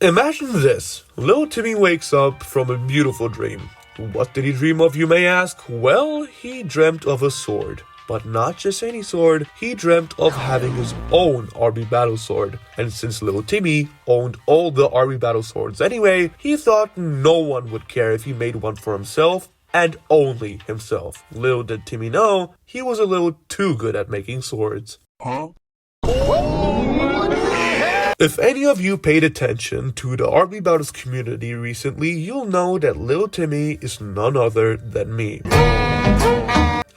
Imagine this. Little Timmy wakes up from a beautiful dream. What did he dream of, you may ask? Well, he dreamt of a sword. But not just any sword, he dreamt of having his own RB battle sword. And since little Timmy owned all the RB battle swords anyway, he thought no one would care if he made one for himself and only himself. Little did Timmy know, he was a little too good at making swords. If any of you paid attention to the RB Battles community recently, you'll know that Little Timmy is none other than me.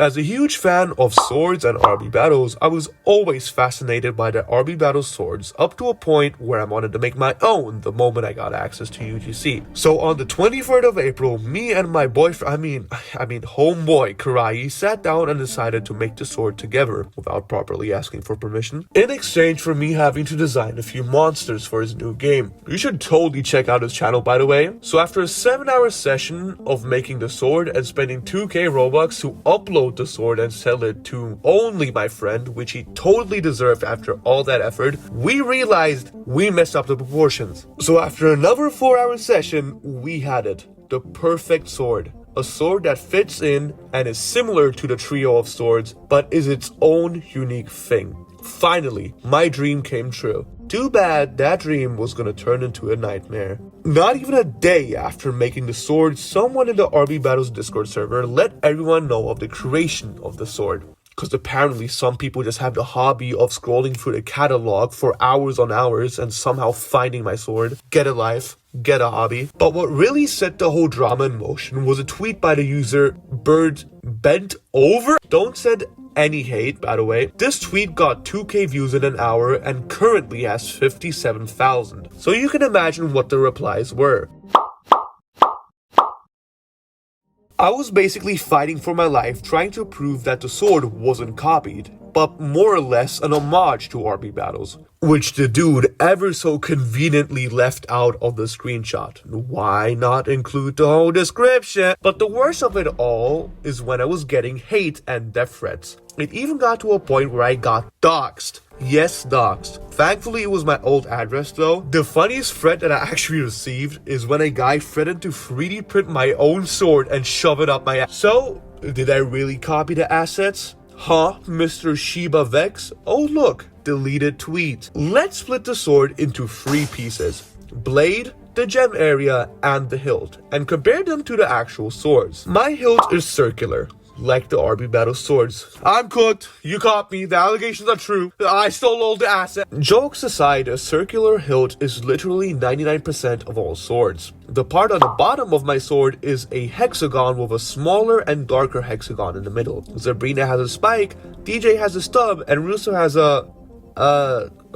As a huge fan of swords and RB battles, I was always fascinated by the RB battle swords up to a point where I wanted to make my own the moment I got access to UGC. So on the 23rd of April, me and my boyfriend, homeboy Karai sat down and decided to make the sword together without properly asking for permission, in exchange for me having to design a few monsters for his new game. You should totally check out his channel, by the way. So after a 7-hour session of making the sword and spending 2k Robux to upload the sword and sell it to only my friend, which he totally deserved after all that effort, we realized we messed up the proportions. So after another 4-hour session, we had it. The perfect sword. A sword that fits in and is similar to the trio of swords, but is its own unique thing. Finally, my dream came true. Too bad that dream was gonna turn into a nightmare. Not even a day after making the sword, someone in the RB Battles Discord server let everyone know of the creation of the sword. Because apparently some people just have the hobby of scrolling through the catalog for hours on hours and somehow finding my sword. Get a life. Get a hobby. But what really set the whole drama in motion was a tweet by the user Bird Bent Over. Don't send any hate, by the way. This tweet got 2k views in an hour and currently has 57,000. So you can imagine what the replies were. I was basically fighting for my life, trying to prove that the sword wasn't copied, but more or less an homage to RB Battles, which the dude ever so conveniently left out of the screenshot. Why not include the whole description? But the worst of it all is when I was getting hate and death threats. It even got to a point where I got doxxed. Yes, doxxed. Thankfully, it was my old address though. The funniest threat that I actually received is when a guy threatened to 3D print my own sword and shove it up my ass. So, did I really copy the assets? Huh, Mr. Shiba Vex? Oh look, deleted tweet. Let's split the sword into 3 pieces. Blade, the gem area, and the hilt, and compare them to the actual swords. My hilt is circular, like the RB Battle swords. I'm cooked. You caught me. The allegations are true. I stole all the assets. Jokes aside, a circular hilt is literally 99% of all swords. The part on the bottom of my sword is a hexagon with a smaller and darker hexagon in the middle. Sabrina has a spike, DJ has a stub, and Russo has a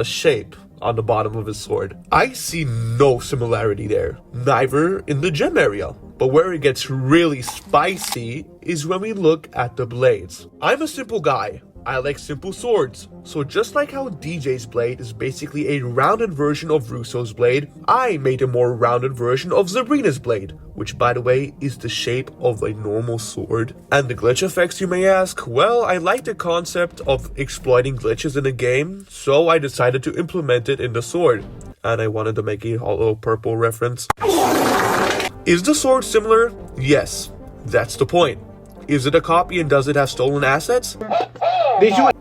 shape on the bottom of his sword. I see no similarity there, neither in the gem area. But where it gets really spicy is when we look at the blades. I'm a simple guy. I like simple swords. So just like how DJ's blade is basically a rounded version of Russo's blade, I made a more rounded version of Sabrina's blade, which by the way is the shape of a normal sword. And the glitch effects, you may ask? Well, I like the concept of exploiting glitches in a game, so I decided to implement it in the sword. And I wanted to make a hollow purple reference. Is the sword similar? Yes, that's the point. Is it a copy and does it have stolen assets?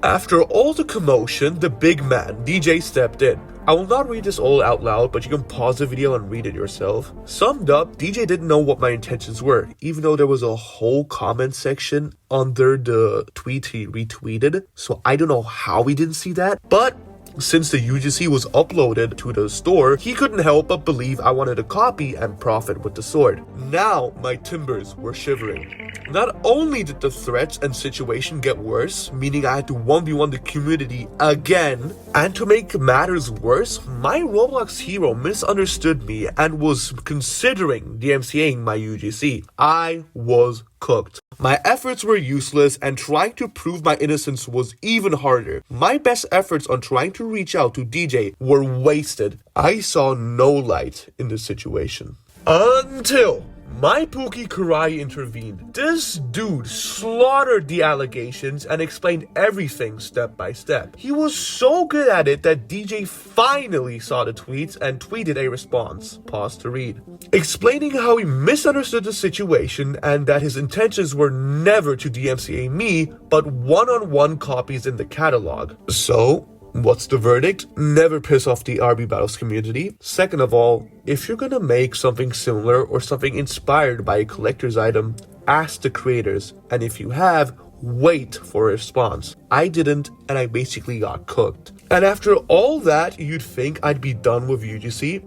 After all the commotion, the big man, DJ, stepped in. I will not read this all out loud, but you can pause the video and read it yourself. Summed up, DJ didn't know what my intentions were, even though there was a whole comment section under the tweet he retweeted. So I don't know how he didn't see that, but since the UGC was uploaded to the store, he couldn't help but believe I wanted a copy and profit with the sword. Now my timbers were shivering. Not only did the threats and situation get worse, meaning I had to 1v1 the community again, and to make matters worse, my Roblox hero misunderstood me and was considering DMCAing my UGC. I was cooked. My efforts were useless and trying to prove my innocence was even harder. My best efforts on trying to reach out to DJ were wasted. I saw no light in this situation. Until my Pookie Karai intervened. This dude slaughtered the allegations and explained everything step by step. He was so good at it that DJ finally saw the tweets and tweeted a response. Pause to read. Explaining how he misunderstood the situation and that his intentions were never to DMCA me, but one-on-one copies in the catalog. So, what's the verdict? Never piss off the RB Battles community. Second of all, if you're gonna make something similar or something inspired by a collector's item, ask the creators, and if you have, wait for a response. I didn't, and I basically got cooked. And after all that, you'd think I'd be done with UGC?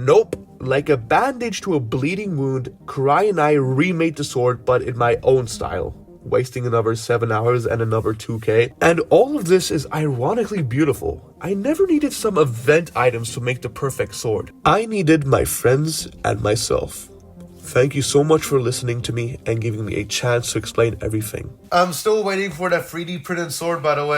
Nope. Like a bandage to a bleeding wound, Karai and I remade the sword, but in my own style, wasting another 7 hours and another 2k. And all of this is ironically beautiful. I never needed some event items to make the perfect sword. I needed my friends and myself. Thank you so much for listening to me and giving me a chance to explain everything. I'm still waiting for that 3D printed sword, by the way.